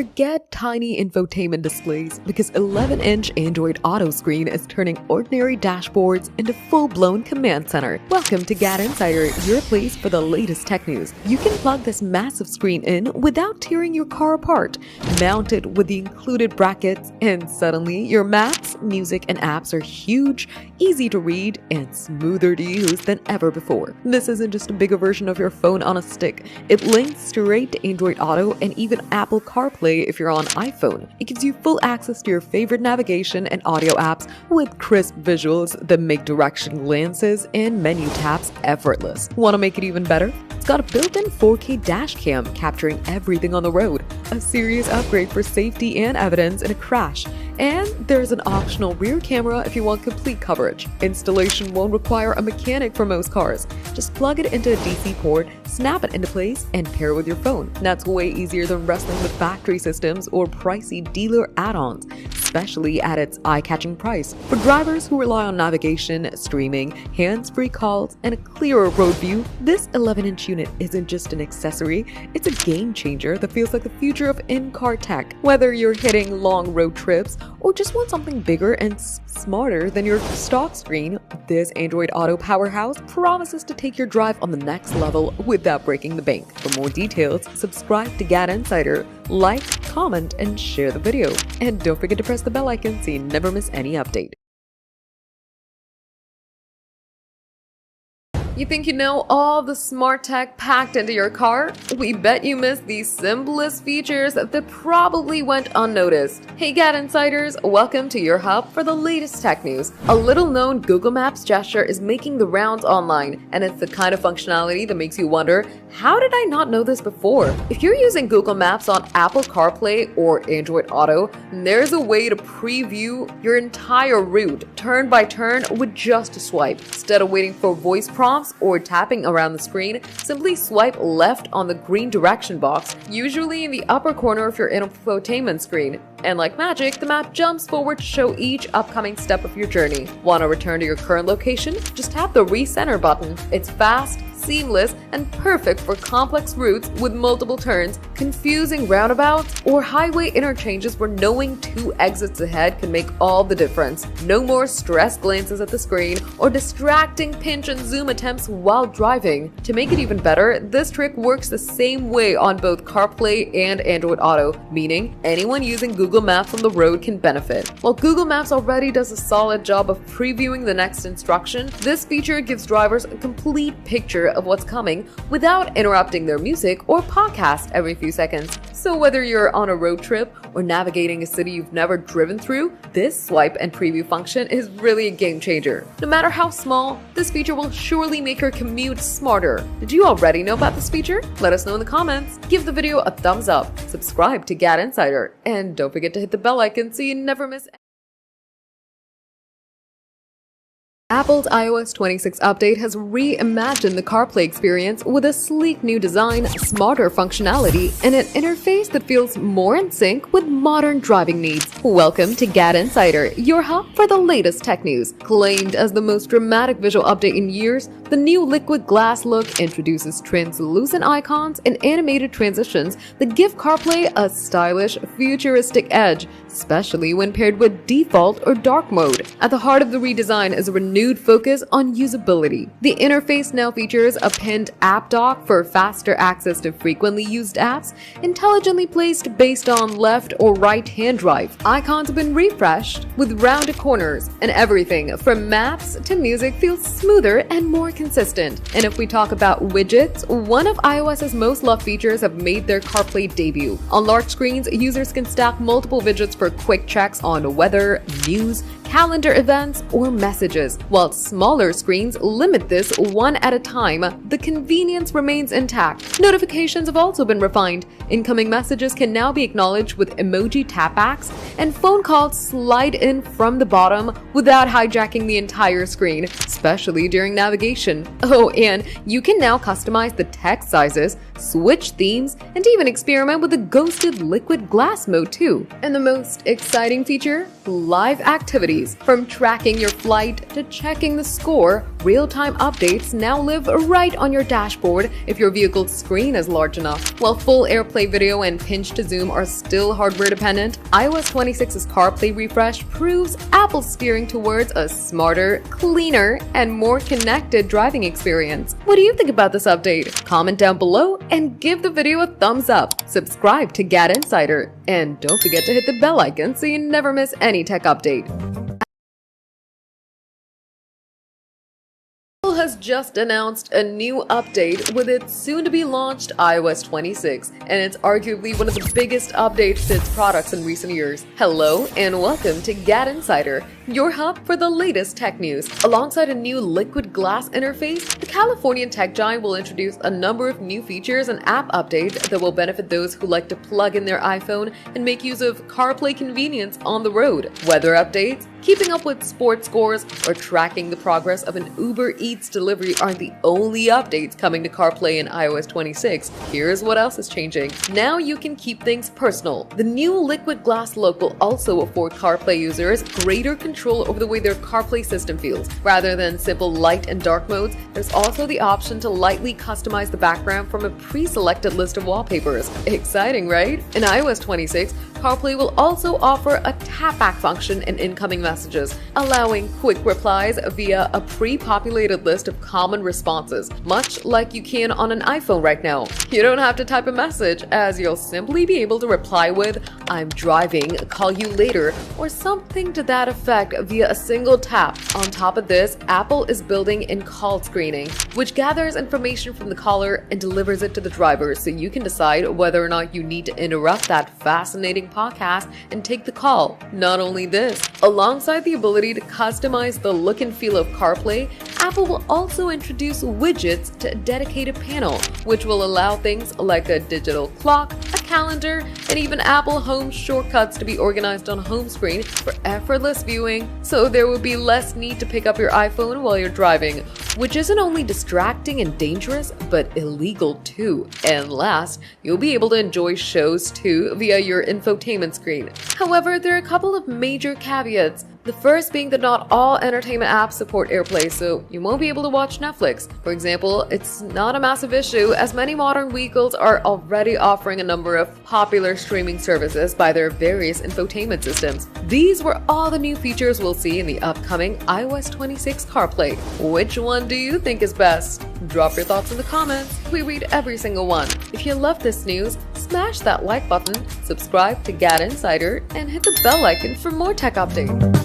Forget tiny infotainment displays because 11-inch Android Auto screen is turning ordinary dashboards into full-blown command center. Welcome to GadInsider, your place for the latest tech news. You can plug this massive screen in without tearing your car apart, mount it with the included brackets, and suddenly your maps, music, and apps are huge, easy to read, and smoother to use than ever before. This isn't just a bigger version of your phone on a stick. It links straight to Android Auto and even Apple CarPlay if you're on iPhone. It gives you full access to your favorite navigation and audio apps with crisp visuals that make direction glances and menu taps effortless. Want to make it even better? It's got a built-in 4K dashcam capturing everything on the road, a serious upgrade for safety and evidence in a crash. And there's an optional rear camera if you want complete coverage. Installation won't require a mechanic for most cars. Just plug it into a DC port, snap it into place, and pair it with your phone. That's way easier than wrestling with factory systems or pricey dealer add-ons, especially at its eye-catching price. For drivers who rely on navigation, streaming, hands-free calls, and a clearer road view, this 11-inch unit isn't just an accessory, it's a game changer that feels like the future of in-car tech. Whether you're hitting long road trips or just want something bigger and smarter than your stock screen, this Android Auto powerhouse promises to take your drive on the next level without breaking the bank. For more details, subscribe to GadInsider, like, comment, and share the video. And don't forget to press the bell icon so you never miss any update. You think you know all the smart tech packed into your car? We bet you missed the simplest features that probably went unnoticed. Hey GadInsiders, welcome to your hub for the latest tech news. A little-known Google Maps gesture is making the rounds online, and it's the kind of functionality that makes you wonder, how did I not know this before? If you're using Google Maps on Apple CarPlay or Android Auto, there's a way to preview your entire route, turn by turn, with just a swipe. Instead of waiting for voice prompts or tapping around the screen, simply swipe left on the green direction box, usually in the upper corner of your infotainment screen. And like magic, the map jumps forward to show each upcoming step of your journey. Want to return to your current location? Just tap the recenter button. It's fast, seamless, and perfect for complex routes with multiple turns, confusing roundabouts, or highway interchanges where knowing 2 exits ahead can make all the difference. No more stressed glances at the screen or distracting pinch and zoom attempts while driving. To make it even better, this trick works the same way on both CarPlay and Android Auto, meaning anyone using Google Maps on the road can benefit. While Google Maps already does a solid job of previewing the next instruction, this feature gives drivers a complete picture of what's coming without interrupting their music or podcast every few seconds. So whether you're on a road trip or navigating a city you've never driven through, this swipe and preview function is really a game changer. No matter how small, this feature will surely make your commute smarter. Did you already know about this feature? Let us know in the comments. Give the video a thumbs up, subscribe to GadInsider, and don't forget to hit the bell icon so you never miss Apple's iOS 26 update has reimagined the CarPlay experience with a sleek new design, smarter functionality, and an interface that feels more in sync with modern driving needs. Welcome to GadInsider, your hub for the latest tech news. Claimed as the most dramatic visual update in years, the new liquid glass look introduces translucent icons and animated transitions that give CarPlay a stylish, futuristic edge, especially when paired with default or dark mode. At the heart of the redesign is a renewed focus on usability. The interface now features a pinned app dock for faster access to frequently used apps, intelligently placed based on left or right hand drive. Icons have been refreshed with rounded corners, and everything from maps to music feels smoother and more consistent. And if we talk about widgets, one of iOS's most loved features have made their CarPlay debut. On large screens, users can stack multiple widgets for quick checks on weather, news, calendar events, or messages. While smaller screens limit this one at a time, the convenience remains intact. Notifications have also been refined. Incoming messages can now be acknowledged with emoji tapbacks, and phone calls slide in from the bottom without hijacking the entire screen, especially during navigation. Oh, and you can now customize the text sizes switch themes, and even experiment with the ghosted liquid glass mode too. And the most exciting feature? Live activities. From tracking your flight to checking the score, real-time updates now live right on your dashboard if your vehicle's screen is large enough. While full AirPlay video and pinch to zoom are still hardware dependent, iOS 26's CarPlay refresh proves Apple's steering towards a smarter, cleaner, and more connected driving experience. What do you think about this update? Comment down below and give the video a thumbs up. Subscribe to GadInsider, and don't forget to hit the bell icon so you never miss any tech update. Apple has just announced a new update with its soon-to-be launched iOS 26, and it's arguably one of the biggest updates to its products in recent years. Hello and welcome to GadInsider, your hub for the latest tech news. Alongside a new liquid glass interface, the Californian tech giant will introduce a number of new features and app updates that will benefit those who like to plug in their iPhone and make use of CarPlay convenience on the road. Weather updates, keeping up with sports scores, or tracking the progress of an Uber Eats delivery aren't the only updates coming to CarPlay in iOS 26. Here's what else is changing. Now you can keep things personal. The new liquid glass look will also afford CarPlay users greater control over the way their CarPlay system feels. Rather than simple light and dark modes, there's also the option to lightly customize the background from a pre-selected list of wallpapers. Exciting, right? In iOS 26, CarPlay will also offer a tap-back function in incoming messages, allowing quick replies via a pre-populated list of common responses, much like you can on an iPhone right now. You don't have to type a message, as you'll simply be able to reply with, "I'm driving, call you later," or something to that effect via a single tap. On top of this, Apple is building in call screening, which gathers information from the caller and delivers it to the driver so you can decide whether or not you need to interrupt that fascinating podcast and take the call. Not only this, alongside the ability to customize the look and feel of CarPlay, Apple will also introduce widgets to a dedicated panel, which will allow things like a digital clock, a calendar, and even Apple Home shortcuts to be organized on home screen for effortless viewing, so there will be less need to pick up your iPhone while you're driving, which isn't only distracting and dangerous, but illegal too. And last, you'll be able to enjoy shows too via your infotainment screen. However, there are a couple of major caveats. The first being that not all entertainment apps support AirPlay, so you won't be able to watch Netflix. For example, it's not a massive issue, as many modern vehicles are already offering a number of popular streaming services by their various infotainment systems. These were all the new features we'll see in the upcoming iOS 26 CarPlay. Which one do you think is best? Drop your thoughts in the comments. We read every single one. If you love this news, smash that like button, subscribe to GadInsider, and hit the bell icon for more tech updates.